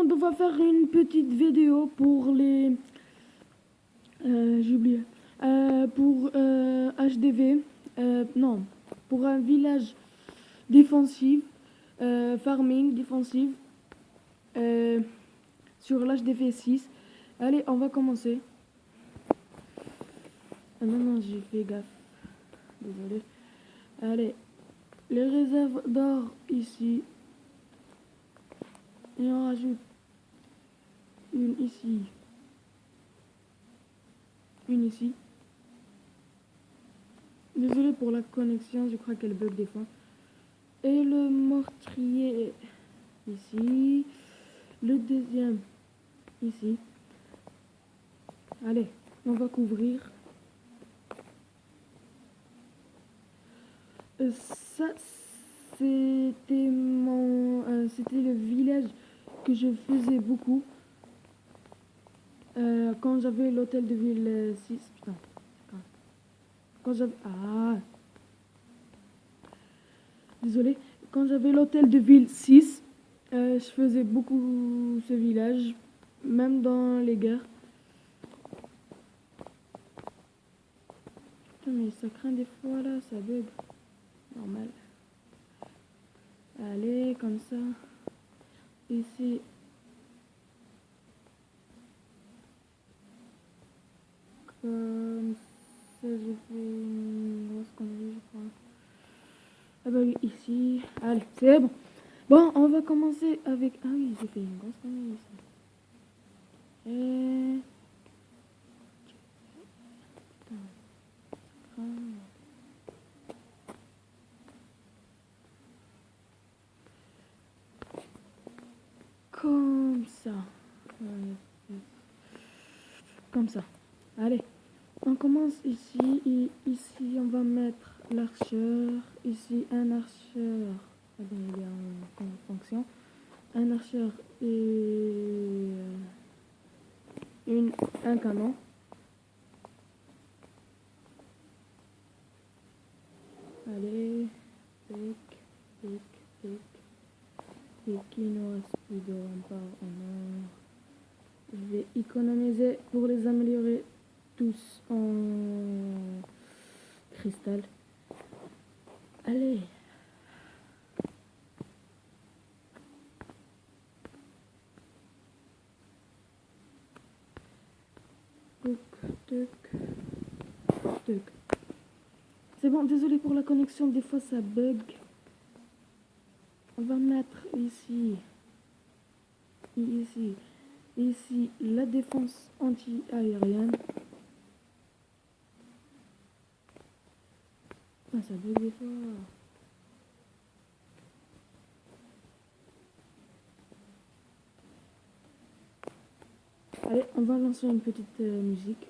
monde, on va faire une petite vidéo pour les... j'ai oublié. Pour HDV. Non, pour un village défensif. Farming défensif. Sur l'HDV 6. Allez, on va commencer. Ah non, j'ai fait gaffe. Désolé. Allez, les réserves d'or ici. Et on rajoute une ici. Une ici. Désolé pour la connexion, je crois qu'elle bug des fois. Et le meurtrier ici. Le deuxième ici. Allez, on va couvrir. Ça, c'était c'était le village que je faisais beaucoup quand j'avais l'hôtel de ville 6. Putain, quand j'avais... Ah, désolé. Quand j'avais l'hôtel de ville 6, je faisais beaucoup ce village, même dans les guerres. Putain, mais ça craint des fois là, ça bug. Normal. Allez, comme ça. Ici. Comme ça, j'ai fait une grosse connerie, je crois. Ah bah oui, ici. Allez, c'est bon. Bon, on va commencer avec... Ah oui, j'ai fait une grosse connerie ici. Et... Putain. Comme ça. Comme ça. Allez. On commence ici et ici on va mettre l'archeur. Ici un archeur. Ah bien, il est en fonction. Un archeur et un canon. Allez, pic, pic, pic. Et qu'il ne reste plus de rempart en or. Je vais économiser pour les améliorer tous en cristal. Allez. Tuc, tuc, tuc. C'est bon, désolé pour la connexion, des fois ça bug. On va mettre ici, ici la défense anti-aérienne. Ah, ça bug des fois. Allez, on va lancer une petite musique.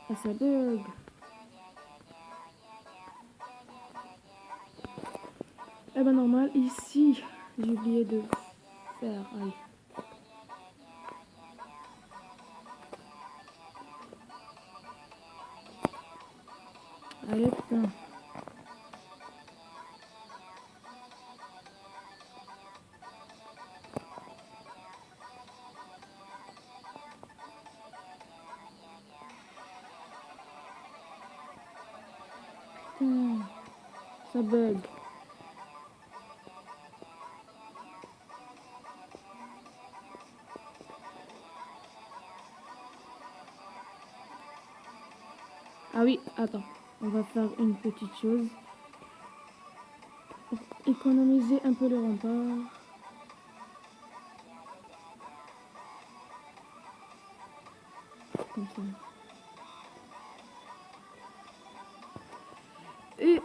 Ah, ça bug. Eh ben normal, ici, j'ai oublié de faire. Allez. Allez, putain. Putain, ça bug. Ah oui, attends, on va faire une petite chose. Pour économiser un peu le rempart. Comme ça. Et...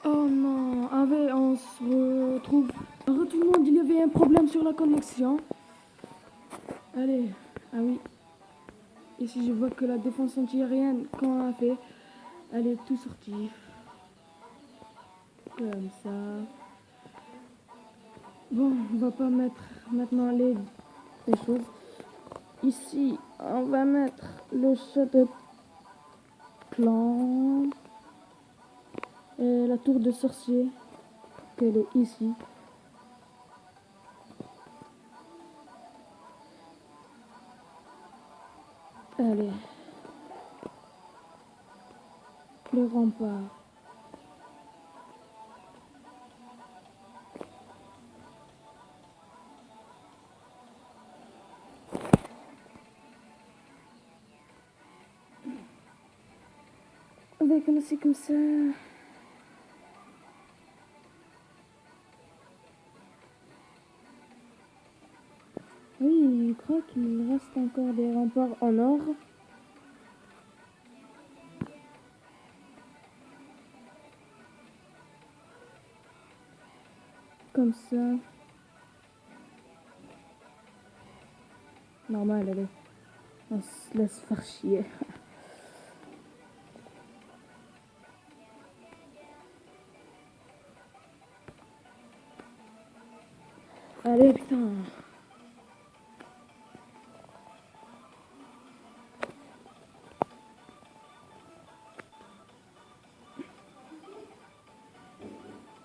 Oh non, allez, on se retrouve. Alors tout le monde, il y avait un problème sur la connexion. Allez, ah oui. Ici, je vois que la défense anti-aérienne, quand on a fait, elle est tout sortie. Comme ça. Bon, on va pas mettre maintenant les choses. Ici, on va mettre le chat de clan et la tour de sorcier qu'elle est ici. Allez, le rempart. On va commencer comme ça. Oui, je crois qu'il reste encore des remparts en or. Comme ça. Normal, allez. On se laisse faire chier. Allez, putain.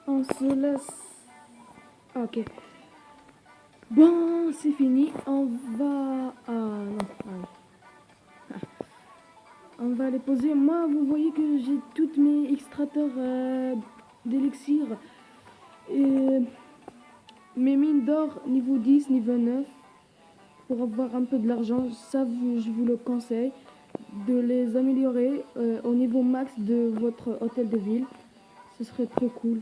On se laisse. Ok. Bon, c'est fini. On va... Ah non, allez. On va les poser. Moi, vous voyez que j'ai toutes mes extracteurs d'élixir. Et mes mines d'or niveau 10, niveau 9. Pour avoir un peu de l'argent, ça, je vous le conseille. De les améliorer au niveau max de votre hôtel de ville. Ce serait trop cool.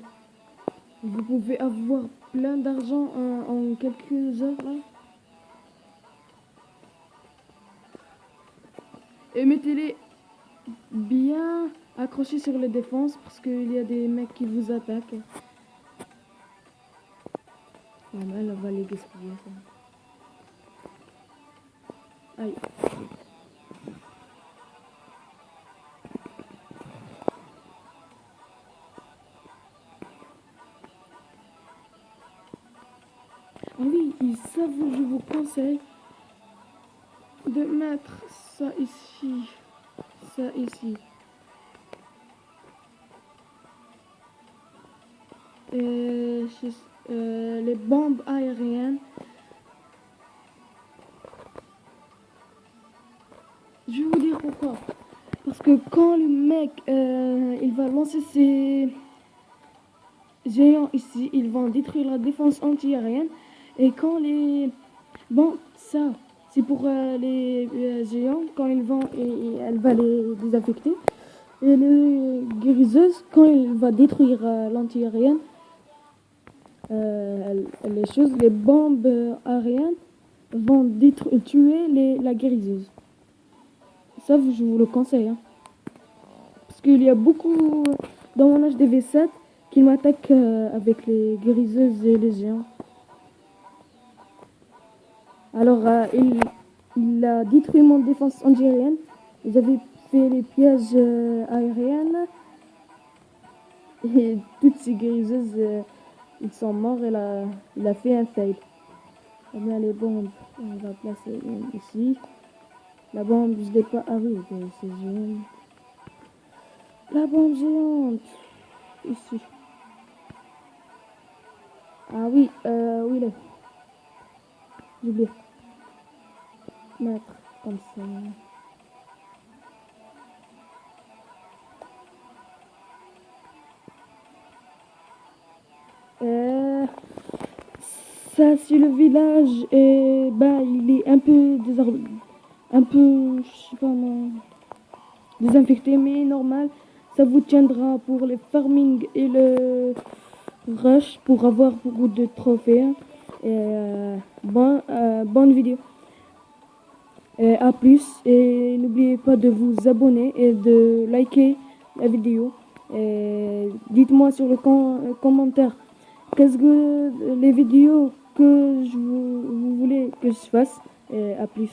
Vous pouvez avoir plein d'argent en quelques heures là. Et mettez-les bien accrochés sur les défenses parce qu'il y a des mecs qui vous attaquent. Normal, on va les gaspiller ça. Aïe. Ah oui, et ça, je vous conseille de mettre ça ici. Ça ici. Les bombes aériennes. Je vais vous dire pourquoi. Parce que quand le mec il va lancer ses géants ici, ils vont détruire la défense anti-aérienne. Et quand les... Bon, ça, c'est pour les géants, quand ils vont, elle va les désaffecter. Et les guérisseuses, quand il va détruire l'anti-aérienne, les choses, les bombes aériennes vont tuer la guérisseuse. Ça, je vous le conseille. Hein. Parce qu'il y a beaucoup dans mon HDV7 qui m'attaquent avec les guérisseuses et les géants. Alors, il a détruit mon défense anti-aérienne. Ils avaient fait les pièges aériennes. Et toutes ces guérisseuses, ils sont morts. Il a fait un fail. Eh bien, les bombes, on va placer une ici. La bombe, je l'ai pas... Ah oui, c'est géant. La bombe géante. Ici. Ah oui, où il est? J'ai oublié. Mettre comme ça. Ça, c'est le village et bah il est un peu je sais pas moi, désinfecté, mais normal. Ça vous tiendra pour les farming et le rush pour avoir beaucoup de trophées. Et bonne vidéo. Et à plus et n'oubliez pas de vous abonner et de liker la vidéo. Et dites-moi sur le commentaire qu'est-ce que les vidéos que vous voulez que je fasse. Et à plus.